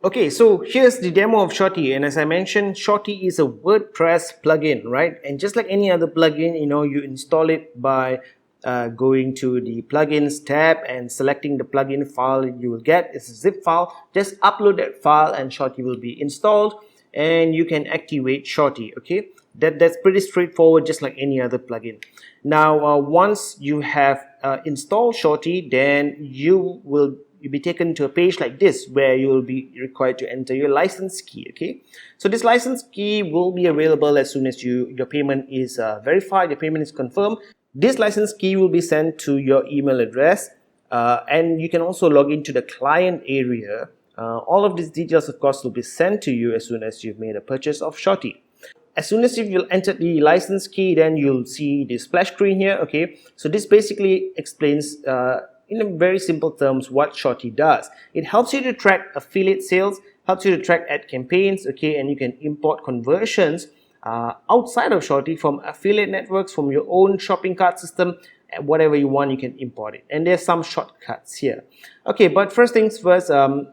Okay, so here's the demo of Shorty, and as I mentioned, Shorty is a WordPress plugin, right? And just like any other plugin, you install it by going to the plugins tab and selecting the plugin file you will get. It's a zip file. Just upload that file and Shorty will be installed, and you can activate Shorty. Okay, that's pretty straightforward, just like any other plugin. Now, once you have installed Shorty, then you'll be taken to a page like this where you will be required to enter your license key. Okay, so this license key will be available as soon as your payment is verified, your payment is confirmed. This license key will be sent to your email address, and you can also log into the client area. All of these details, of course, will be sent to you as soon as you've made a purchase of Shorty. As soon as you've entered the license key, then you'll see the splash screen here. Okay, so this basically explains in a very simple terms what Shorty does. It helps you to track affiliate sales, helps you to track ad campaigns, okay, and you can import conversions outside of Shorty from affiliate networks, from your own shopping cart system, whatever you want, you can import it. And there's some shortcuts here. Okay, but first things first,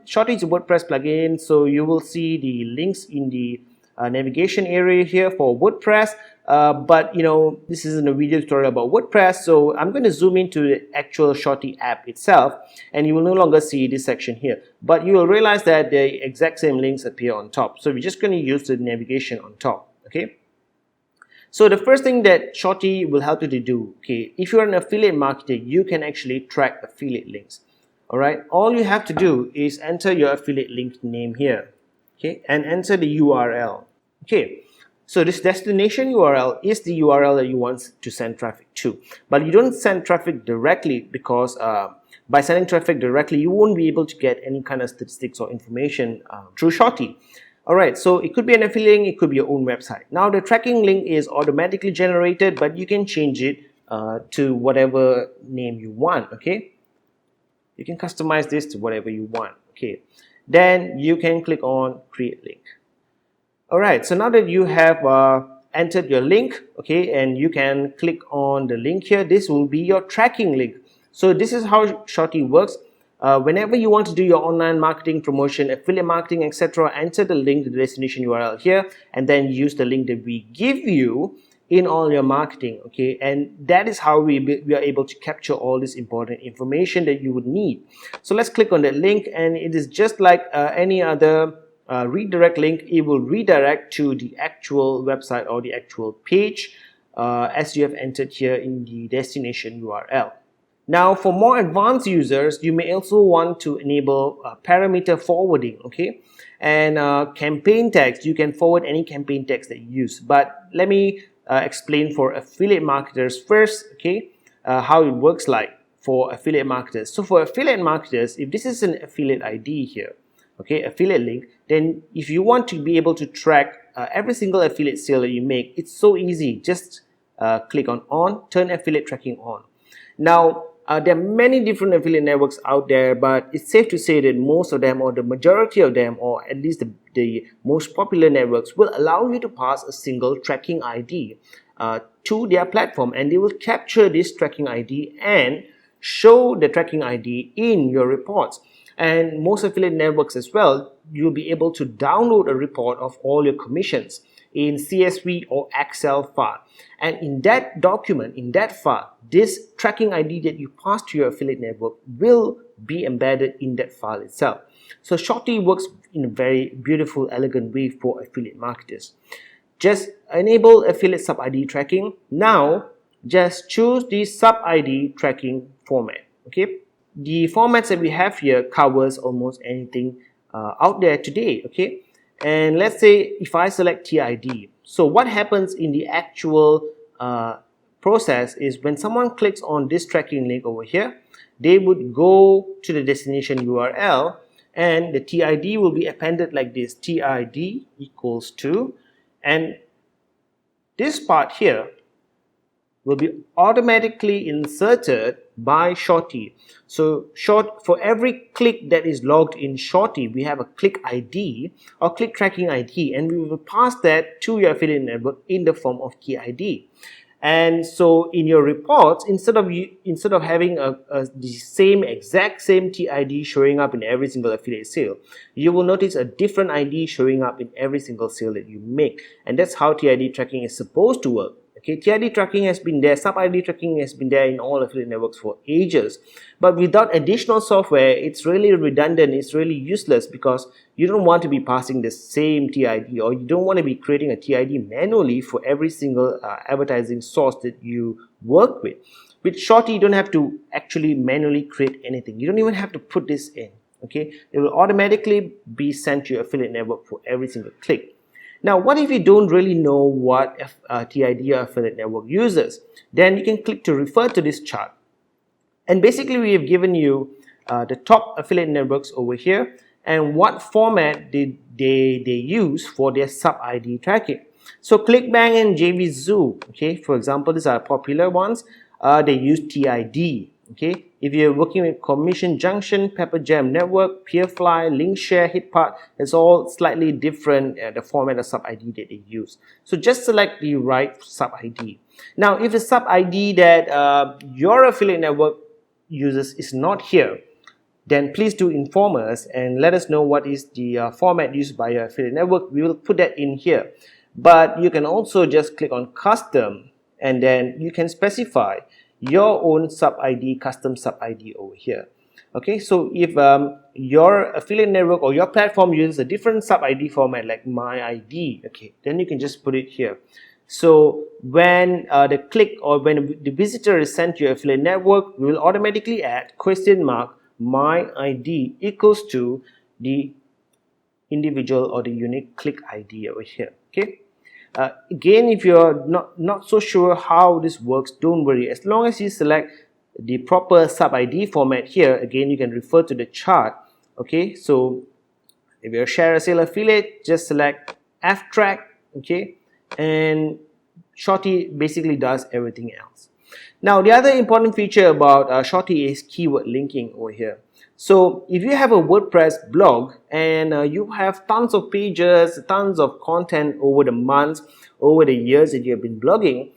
Shorty is a WordPress plugin, so you will see the links in the navigation area here for WordPress. But this isn't a video tutorial about WordPress, so I'm going to zoom into the actual Shorty app itself, and you will no longer see this section here, but you will realize that the exact same links appear on top. So we're just going to use the navigation on top. Okay, so the first thing that Shorty will help you to do, okay, if you're an affiliate marketer, you can actually track affiliate links. All right, all you have to do is enter your affiliate link name here, okay, and enter the URL. Okay, so this destination URL is the URL that you want to send traffic to, but you don't send traffic directly, because by sending traffic directly, you won't be able to get any kind of statistics or information through Shorty. Alright, so it could be an affiliate link, it could be your own website. Now the tracking link is automatically generated, but you can change it to whatever name you want. Okay, you can customize this to whatever you want. Okay, then you can click on create link. Alright, so now that you have entered your link, okay, and you can click on the link here, this will be your tracking link. So this is how Shorty works. Whenever you want to do your online marketing, promotion, affiliate marketing, etc., enter the link to the destination URL here, and then use the link that we give you in all your marketing. Okay, and that is how we are able to capture all this important information that you would need. So let's click on that link, and it is just like any other redirect link. It will redirect to the actual website or the actual page as you have entered here in the destination URL. Now, for more advanced users, you may also want to enable parameter forwarding, okay, and campaign tags. You can forward any campaign tags that you use, but let me explain for affiliate marketers first, okay, how it works like for affiliate marketers. So for affiliate marketers, if this is an affiliate ID here, okay, affiliate link, then if you want to be able to track every single affiliate sale that you make, it's so easy. Just click on, turn affiliate tracking on. Now, there are many different affiliate networks out there, but it's safe to say that most of them, or the majority of them, or at least the most popular networks, will allow you to pass a single tracking ID to their platform, and they will capture this tracking ID and show the tracking ID in your reports. And most affiliate networks as well, you'll be able to download a report of all your commissions in CSV or Excel file, and in that document, in that file, this tracking ID that you pass to your affiliate network will be embedded in that file itself. So Shorty works in a very beautiful, elegant way for affiliate marketers. Just enable affiliate sub ID tracking. Now just choose the sub ID tracking format. Okay, the formats that we have here covers almost anything out there today. Okay, and let's say if I select TID, so what happens in the actual process is when someone clicks on this tracking link over here, they would go to the destination URL, and the TID will be appended like this: TID equals to, and this part here will be automatically inserted by Shorty. So for every click that is logged in Shorty, we have a click ID or click tracking ID, and we will pass that to your affiliate network in the form of key ID. And so in your reports, instead of having the exact same TID showing up in every single affiliate sale, you will notice a different ID showing up in every single sale that you make. And that's how TID tracking is supposed to work. Okay, TID tracking has been there, sub-ID tracking has been there in all affiliate networks for ages. But without additional software, it's really redundant, it's really useless, because you don't want to be passing the same TID, or you don't want to be creating a TID manually for every single advertising source that you work with. With Shorty, you don't have to actually manually create anything. You don't even have to put this in. Okay, it will automatically be sent to your affiliate network for every single click. Now, what if you don't really know what TID your affiliate network uses? Then you can click to refer to this chart. And basically, we have given you the top affiliate networks over here and what format they use for their sub-ID tracking. So ClickBank and JVZoo, okay, for example, these are popular ones. They use TID. Okay, if you're working with Commission Junction, Pepper Jam Network, Peerfly, Linkshare, HitPart, it's all slightly different, the format of sub-ID that they use. So just select the right sub-ID. Now, if the sub-ID that your affiliate network uses is not here, then please do inform us and let us know what is the format used by your affiliate network. We will put that in here. But you can also just click on Custom, and then you can specify your own sub-ID, custom sub-ID over here. Okay, so if your affiliate network or your platform uses a different sub-ID format like my ID, okay, then you can just put it here. So when the click or when the visitor is sent to your affiliate network, we will automatically add my ID equals to the individual or the unique click ID over here. Okay. Again, if you're not so sure how this works, don't worry. As long as you select the proper sub-ID format here, again, you can refer to the chart. Okay, so if you're a share a sale affiliate, just select F-Track, okay, and Shorty basically does everything else. Now, the other important feature about Shorty is keyword linking over here. So if you have a WordPress blog and you have tons of pages, tons of content over the months, over the years that you have been blogging,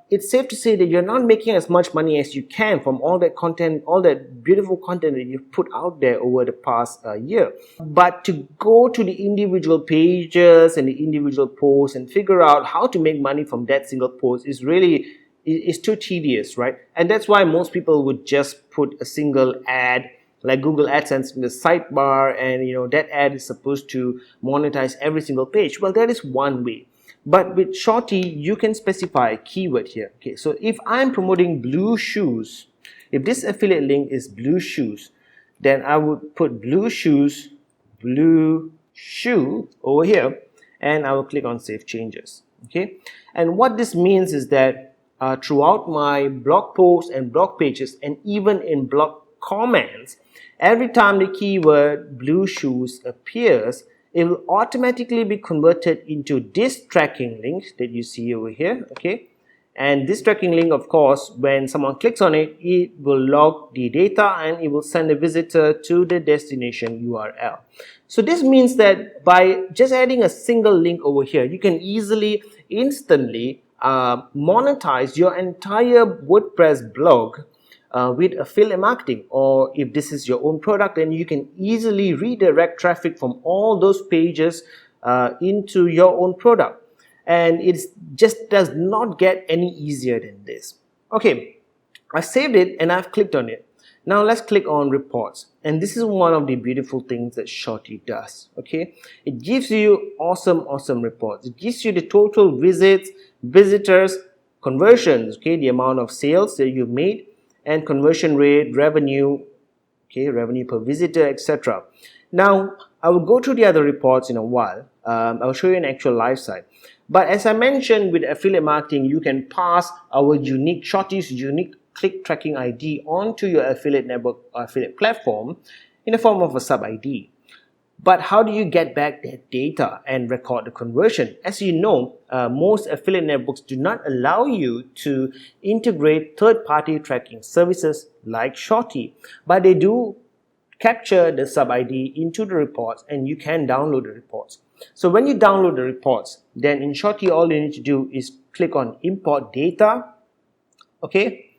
it's safe to say that you're not making as much money as you can from all that content, all that beautiful content that you've put out there over the past year. But to go to the individual pages and the individual posts and figure out how to make money from that single post is too tedious, right? And that's why most people would just put a single ad like Google AdSense in the sidebar, and that ad is supposed to monetize every single page. Well, that is one way. But with Shorty, you can specify a keyword here. Okay, so if I'm promoting blue shoes, if this affiliate link is blue shoes, then I would put blue shoes, blue shoe over here, and I will click on Save Changes. Okay, and what this means is that throughout my blog posts and blog pages, and even in blog comments, every time the keyword blue shoes appears, it will automatically be converted into this tracking link that you see over here. Okay, and this tracking link, of course, when someone clicks on it, it will log the data and it will send the visitor to the destination URL. So this means that by just adding a single link over here, you can easily, instantly monetize your entire WordPress blog with affiliate marketing. Or if this is your own product, then you can easily redirect traffic from all those pages into your own product. And it just does not get any easier than this. Okay, I saved it and I've clicked on it. Now let's click on reports, and this is one of the beautiful things that Shorty does. Okay, it gives you awesome reports. It gives you the total visits, visitors, conversions, okay, the amount of sales that you made, and conversion rate, revenue, okay, revenue per visitor, etc. Now I will go through the other reports in a while. I'll show you an actual live site. But as I mentioned, with affiliate marketing, you can pass our Shorty's unique click tracking ID onto your affiliate network or affiliate platform in the form of a sub ID. But how do you get back that data and record the conversion? As you know, most affiliate networks do not allow you to integrate third-party tracking services like Shorty, but they do capture the sub ID into the reports, and you can download the reports. So when you download the reports, then in Shorty, all you need to do is click on import data, okay,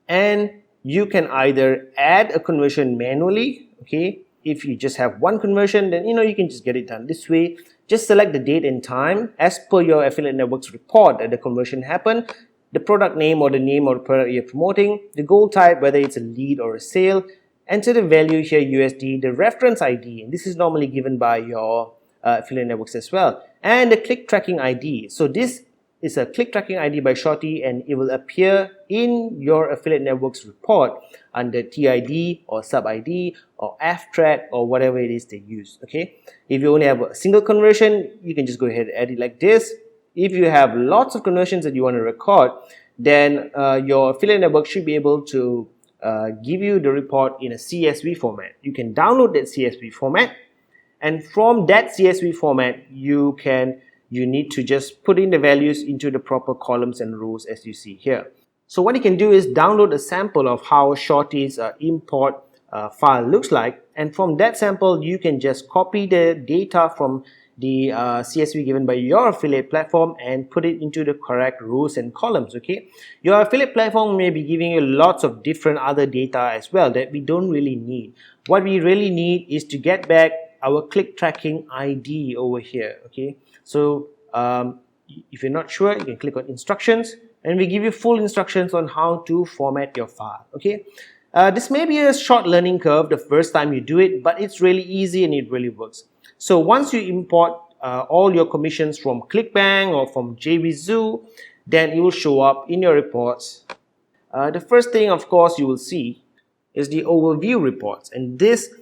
and you can either add a conversion manually, okay. If you just have one conversion, then you can just get it done this way. Just select the date and time as per your affiliate network's report that the conversion happened, the product name or the name of the product you're promoting, the goal type, whether it's a lead or a sale, enter the value here USD, the reference ID, and this is normally given by your affiliate networks as well, and the click tracking ID. So this is a click tracking ID by Shorty, and it will appear in your affiliate network's report under TID or sub ID or FTrack or whatever it is they use, okay. If you only have a single conversion, you can just go ahead and add it like this. If you have lots of conversions that you want to record, then your affiliate network should be able to give you the report in a CSV format. You can download that CSV format, and from that CSV format, you need to just put in the values into the proper columns and rows as you see here. So what you can do is download a sample of how Shorty's import file looks like, and from that sample you can just copy the data from the CSV given by your affiliate platform and put it into the correct rows and columns, okay. Your affiliate platform may be giving you lots of different other data as well that we don't really need. What we really need is to get back our click tracking ID over here, okay. So if you're not sure, you can click on instructions, and we give you full instructions on how to format your file, okay. This may be a short learning curve the first time you do it, but it's really easy and it really works. So once you import all your commissions from ClickBank or from JVZoo, then it will show up in your reports. The first thing, of course, you will see is the overview reports, and this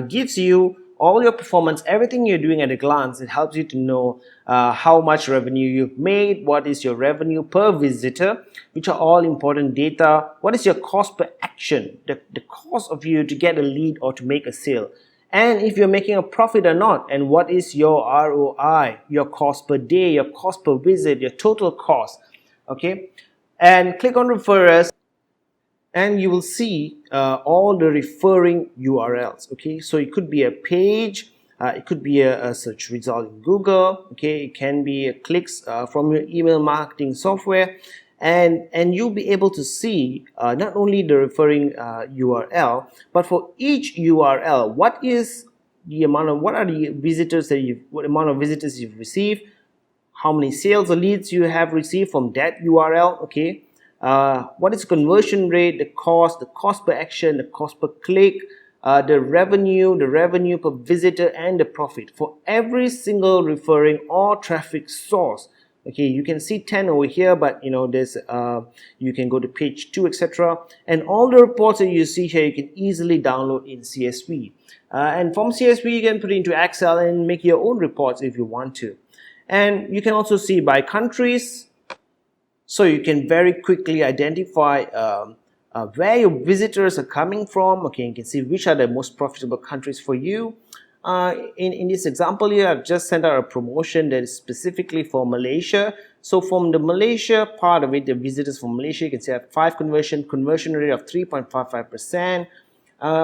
gives you all your performance, everything you're doing at a glance. It helps you to know how much revenue you've made, what is your revenue per visitor, which are all important data. What is your cost per action, the cost of you to get a lead or to make a sale, and if you're making a profit or not, and what is your ROI, your cost per day, your cost per visit, your total cost, okay. And click on refer us, and you will see all the referring URLs, okay. So it could be a page, it could be a search result in Google, okay. It can be clicks from your email marketing software, and you'll be able to see not only the referring URL, but for each URL, what are the visitors that what amount of visitors you've received, how many sales or leads you have received from that URL, okay. What is conversion rate, the cost per action, the cost per click, the revenue per visitor, and the profit for every single referring or traffic source. Okay, you can see 10 over here, but there's you can go to page 2, etc. And all the reports that you see here, you can easily download in CSV. And from CSV, you can put it into Excel and make your own reports if you want to. And you can also see by countries, so you can very quickly identify where your visitors are coming from. Okay, you can see which are the most profitable countries for you. In this example here, I've just sent out a promotion that is specifically for Malaysia. So from the Malaysia part of it, the visitors from Malaysia, you can see I have 5 conversion rate of 3.55%.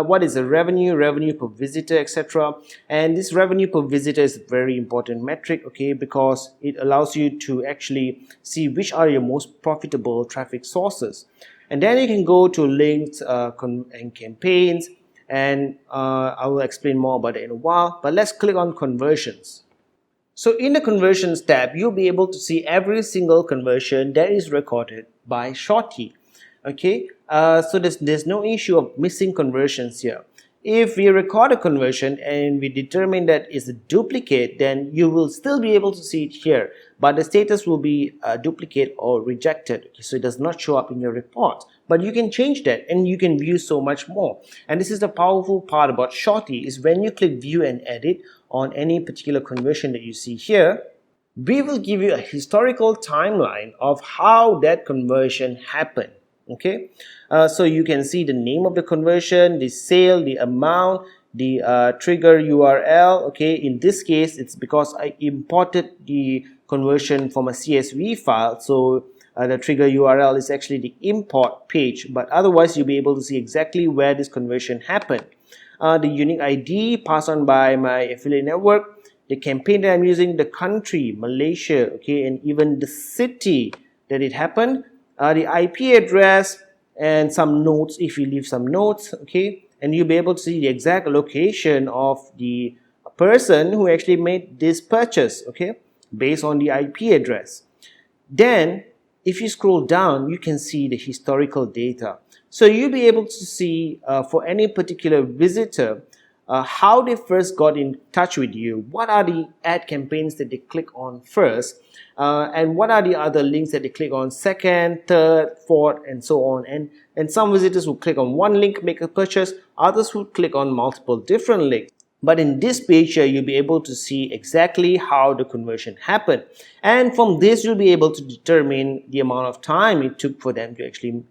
What is the revenue per visitor, etc. And this revenue per visitor is a very important metric, okay, because it allows you to actually see which are your most profitable traffic sources. And then you can go to links and campaigns, and I will explain more about it in a while, but let's click on conversions. So in the conversions tab, you'll be able to see every single conversion that is recorded by Shorty. Okay, so there's no issue of missing conversions here. If we record a conversion and we determine that it's a duplicate, then you will still be able to see it here, but the status will be duplicate or rejected. Okay, so it does not show up in your report, but you can change that and you can view so much more. And this is the powerful part about Shorty, is when you click view and edit on any particular conversion that you see here, we will give you a historical timeline of how that conversion happened. Okay, so you can see the name of the conversion, the sale, the amount, the trigger URL. Okay, in this case, it's because I imported the conversion from a CSV file, so the trigger URL is actually the import page, but otherwise you'll be able to see exactly where this conversion happened. The unique ID passed on by my affiliate network, the campaign that I'm using, the country, Malaysia, okay, and even the city that it happened, the IP address, and some notes if you leave some notes, okay, and you'll be able to see the exact location of the person who actually made this purchase, okay, based on the IP address. Then if you scroll down, you can see the historical data. So you'll be able to see for any particular visitor how they first got in touch with you, what are the ad campaigns that they click on first, and what are the other links that they click on second, third, fourth, and so on. And some visitors will click on one link, make a purchase, others will click on multiple different links. But in this page here, you'll be able to see exactly how the conversion happened. And from this, you'll be able to determine the amount of time it took for them to actually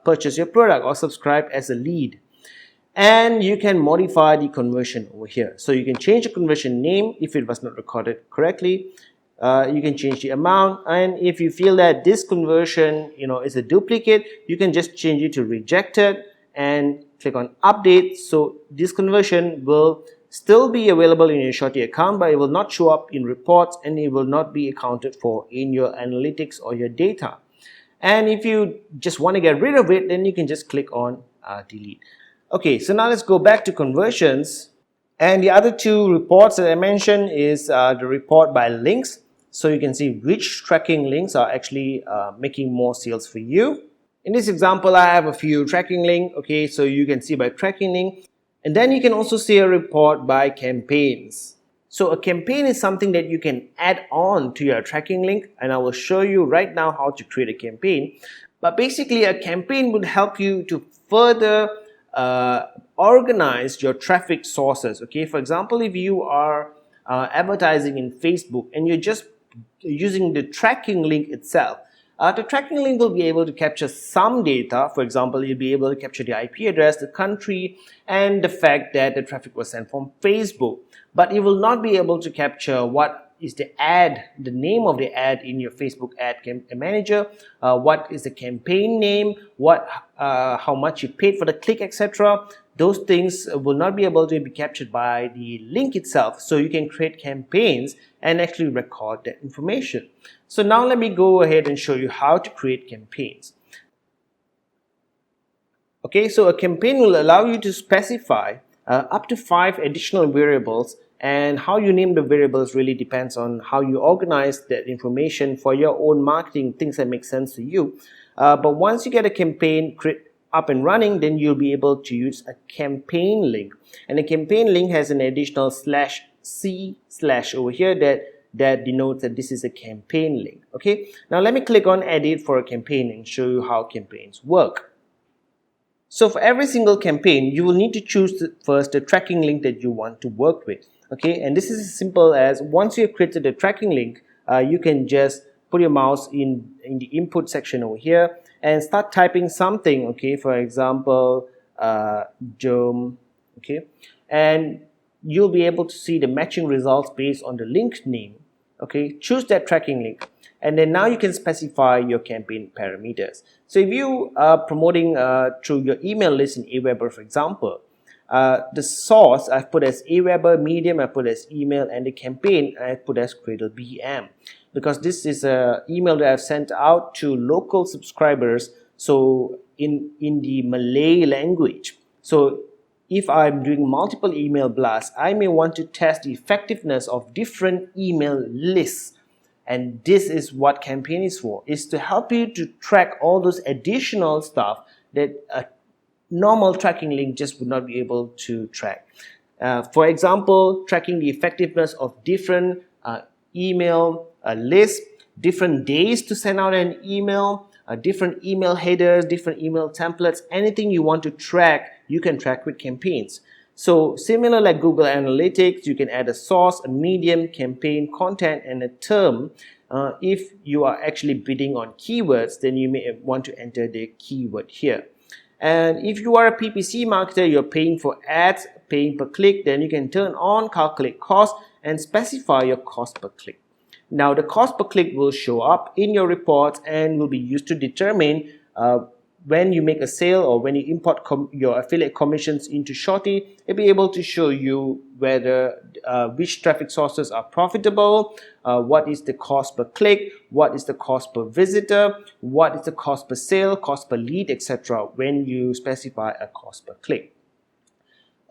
purchase your product or subscribe as a lead. And you can modify the conversion over here. So you can change the conversion name if it was not recorded correctly. You can change the amount, and if you feel that this conversion is a duplicate, you can just change it to rejected and click on update. So this conversion will still be available in your Shorty account, but it will not show up in reports and it will not be accounted for in your analytics or your data. And if you just want to get rid of it, then you can just click on delete. Okay, so now let's go back to conversions. And the other two reports that I mentioned is the report by links. So you can see which tracking links are actually making more sales for you. In this example, I have a few tracking links. Okay, so you can see by tracking link. And then you can also see a report by campaigns. So a campaign is something that you can add on to your tracking link. And I will show you right now how to create a campaign. But basically, a campaign would help you to further organize your traffic sources. Okay, for example, if you are advertising in Facebook and you're just using the tracking link itself, the tracking link will be able to capture some data. For example, you'll be able to capture the IP address, the country, and the fact that the traffic was sent from Facebook. But it will not be able to capture what is the ad, the name of the ad in your Facebook ad manager, what is the campaign name, how much you paid for the click, etc. Those things will not be able to be captured by the link itself. So you can create campaigns and actually record that information. So now let me go ahead and show you how to create campaigns. Okay, so a campaign will allow you to specify up to 5 additional variables, and how you name the variables really depends on how you organize that information for your own marketing, things that make sense to you. But once you get a campaign up and running, then you'll be able to use a campaign link. And a campaign link has an additional /c/ over here that denotes that this is a campaign link. Okay, now let me click on edit for a campaign and show you how campaigns work. So for every single campaign, you will need to choose first the tracking link that you want to work with. Okay, and this is as simple as once you have created the tracking link, you can just put your mouse in the input section over here and start typing something. Okay, for example, germ. Okay, and you'll be able to see the matching results based on the link name. Okay, choose that tracking link, and then now you can specify your campaign parameters. So if you are promoting through your email list in Aweber, for example, the source I've put as Aweber, medium I put as email, and the campaign I put as Cradle BM, because this is an email that I've sent out to local subscribers, so in the Malay language. So if I'm doing multiple email blasts, I may want to test the effectiveness of different email lists. And this is what campaign is for, is to help you to track all those additional stuff that a normal tracking link just would not be able to track. For example, tracking the effectiveness of different email lists, different days to send out an email, different email headers, different email templates, anything you want to track, you can track with campaigns. So similar like Google Analytics, you can add a source, a medium, campaign, content, and a term. If you are actually bidding on keywords, then you may want to enter the keyword here. And if you are a PPC marketer, you're paying for ads, paying per click, then you can turn on calculate cost and specify your cost per click. Now the cost per click will show up in your reports and will be used to determine when you make a sale or when you import your affiliate commissions into Shorty, it'll be able to show you whether which traffic sources are profitable, what is the cost per click, what is the cost per visitor, what is the cost per sale, cost per lead, etc. when you specify a cost per click.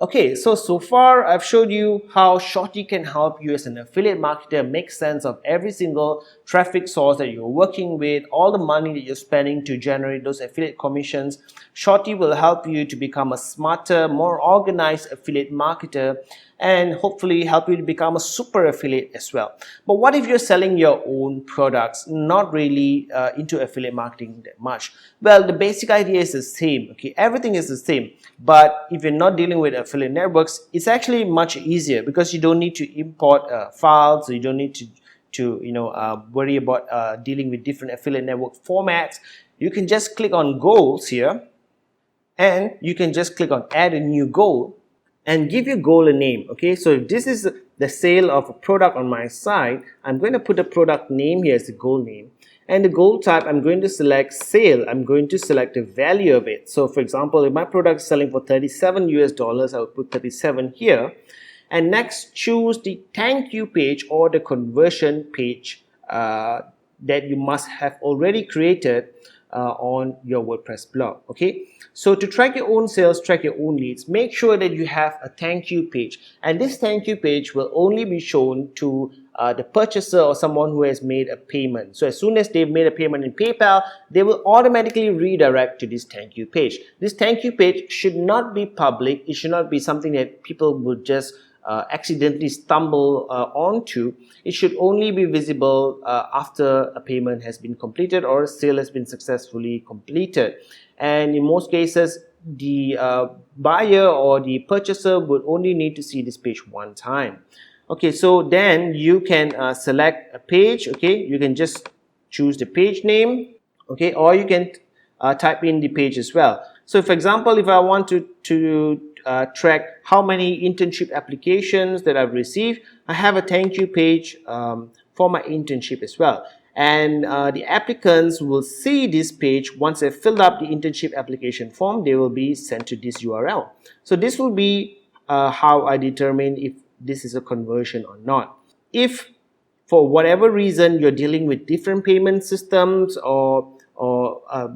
Okay, so far I've showed you how Shorty can help you as an affiliate marketer make sense of every single traffic source that you're working with, all the money that you're spending to generate those affiliate commissions. Shorty will help you to become a smarter, more organized affiliate marketer and hopefully help you to become a super affiliate as well. But what if you're selling your own products, not really into affiliate marketing that much? Well, the basic idea is the same, okay? Everything is the same. But if you're not dealing with affiliate networks, it's actually much easier because you don't need to import files, so you don't need to worry about dealing with different affiliate network formats. You can just click on goals here, and you can just click on add a new goal and give your goal a name. Okay, so if this is the sale of a product on my site, I'm going to put a product name here as the goal name. And the goal type, I'm going to select sale. I'm going to select the value of it. So for example, if my product is selling for $37 US, I will put 37 here. And next, choose the thank you page or the conversion page that you must have already created on your WordPress blog. Okay, so to track your own sales, track your own leads, make sure that you have a thank you page, and this thank you page will only be shown to the purchaser or someone who has made a payment. So as soon as they've made a payment in PayPal, they will automatically redirect to this thank you page. This thank you page should not be public. It should not be something that people would just accidentally stumble onto. It should only be visible after a payment has been completed or a sale has been successfully completed. And in most cases, the buyer or the purchaser would only need to see this page one time. Okay, so then you can select a page. Okay, you can just choose the page name. Okay, or you can type in the page as well. So for example, if I want to track how many internship applications that I've received, I have a thank you page for my internship as well. And the applicants will see this page once they've filled up the internship application form. They will be sent to this URL. So this will be how I determine if this is a conversion or not. If for whatever reason you're dealing with different payment systems or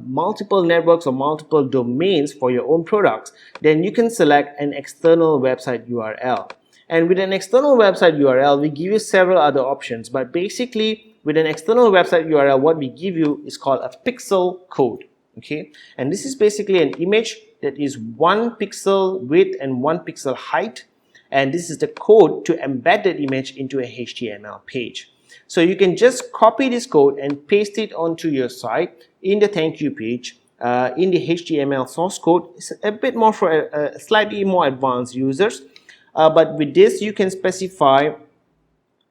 multiple networks or multiple domains for your own products, then you can select an external website URL. And with an external website URL, we give you several other options. But basically, with an external website URL, what we give you is called a pixel code. Okay, and this is basically an image that is 1 pixel width and 1 pixel height. And this is the code to embed that image into a HTML page. So you can just copy this code and paste it onto your site in the thank you page. In the HTML source code, it's a bit more for slightly more advanced users. But with this, you can specify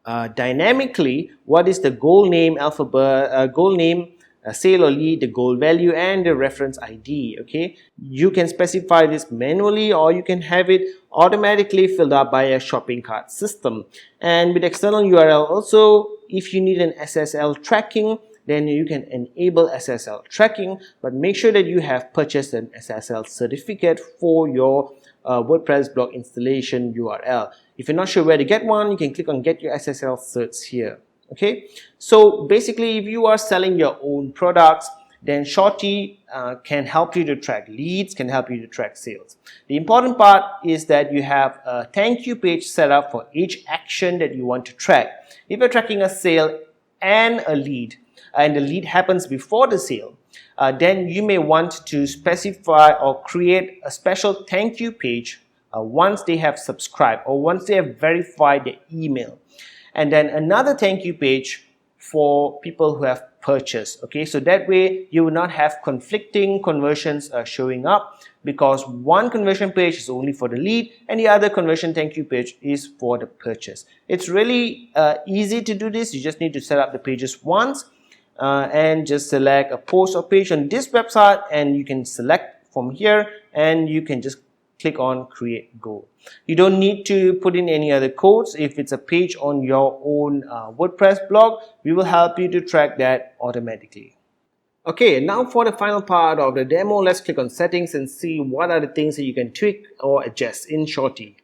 dynamically what is the goal name alphabet, goal name, sale or lead, the goal value, and the reference ID. Okay, you can specify this manually, or you can have it automatically filled up by a shopping cart system. And with external URL also, if you need an SSL tracking, then you can enable SSL tracking, but make sure that you have purchased an SSL certificate for your WordPress blog installation URL. If you're not sure where to get one, you can click on get your SSL certs here. Okay, so basically, if you are selling your own products, then Shorty can help you to track leads, can help you to track sales. The important part is that you have a thank you page set up for each action that you want to track. If you're tracking a sale and a lead, and the lead happens before the sale, then you may want to specify or create a special thank you page once they have subscribed or once they have verified their email. And then another thank you page for people who have purchased. Okay, so that way you will not have conflicting conversions showing up, because one conversion page is only for the lead and the other conversion thank you page is for the purchase. It's really easy to do this. You just need to set up the pages once and just select a post or page on this website, and you can select from here and you can just click on create goal. You don't need to put in any other codes. If it's a page on your own WordPress blog, we will help you to track that automatically. Okay, now for the final part of the demo, let's click on settings and see what are the things that you can tweak or adjust in Shorty.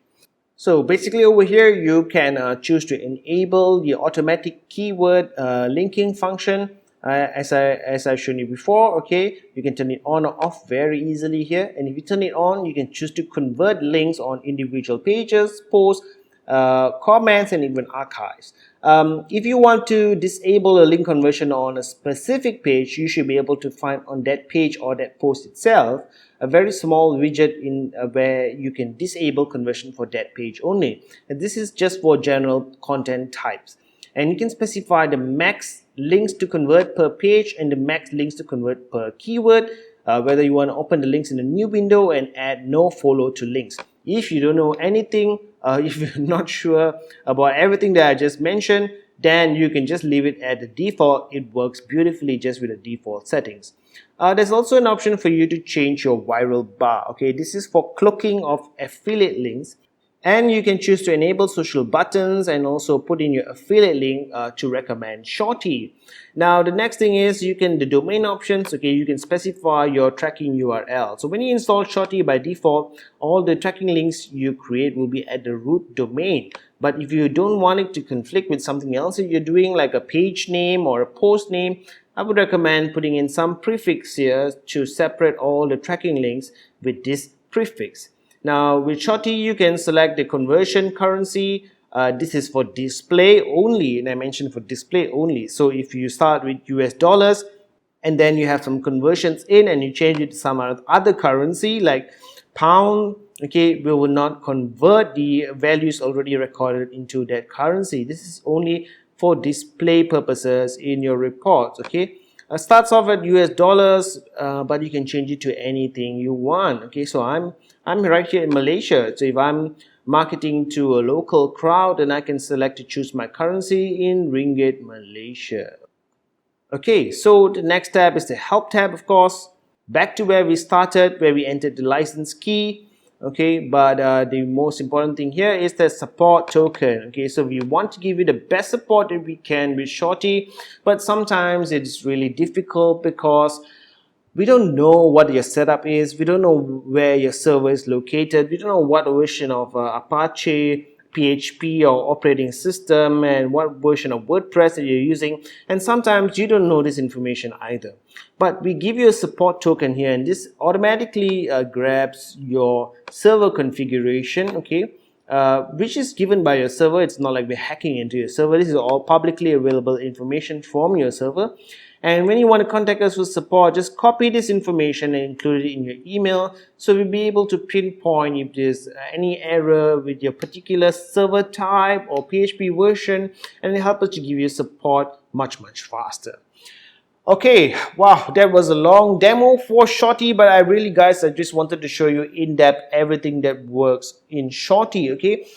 So basically over here, you can choose to enable the automatic keyword linking function as I shown you before. Okay, you can turn it on or off very easily here. And if you turn it on, you can choose to convert links on individual pages, posts, comments, and even archives. If you want to disable a link conversion on a specific page, you should be able to find on that page or that post itself a very small widget in where you can disable conversion for that page only. And this is just for general content types. And you can specify the max links to convert per page and the max links to convert per keyword, whether you want to open the links in a new window and add no follow to links. If you don't know anything, if you're not sure about everything that I just mentioned, then you can just leave it at the default. It works beautifully just with the default settings. There's also an option for you to change your viral bar. Okay, this is for cloaking of affiliate links. And you can choose to enable social buttons and also put in your affiliate link to recommend Shorty. Now the next thing is the domain options. Okay, you can specify your tracking URL. So when you install Shorty, by default, all the tracking links you create will be at the root domain. But if you don't want it to conflict with something else that you're doing, like a page name or a post name, I would recommend putting in some prefix here to separate all the tracking links with this prefix. Now with Shorty, you can select the conversion currency. This is for display only, and I mentioned for display only. So if you start with US dollars and then you have some conversions in and you change it to some other currency like pound, okay, we will not convert the values already recorded into that currency. This is only for display purposes in your reports. Okay, starts off at US dollars, but you can change it to anything you want. Okay, so I'm right here in Malaysia. So if I'm marketing to a local crowd, then I can select to choose my currency in Ringgit Malaysia. Okay, so the next tab is the help tab, of course. Back to where we started, where we entered the license key. Okay, but the most important thing here is the support token. Okay, so we want to give you the best support that we can with Shorty, but sometimes it's really difficult because we don't know what your setup is, we don't know where your server is located, we don't know what version of Apache, PHP or operating system, and what version of WordPress that you're using, and sometimes you don't know this information either. But we give you a support token here, and this automatically grabs your server configuration, okay, which is given by your server. It's not like we're hacking into your server. This is all publicly available information from your server. And when you want to contact us with support, just copy this information and include it in your email, so we'll be able to pinpoint if there's any error with your particular server type or PHP version, and it helps us to give you support much faster. Okay, wow, that was a long demo for Shorty, but I just wanted to show you in depth everything that works in Shorty. Okay,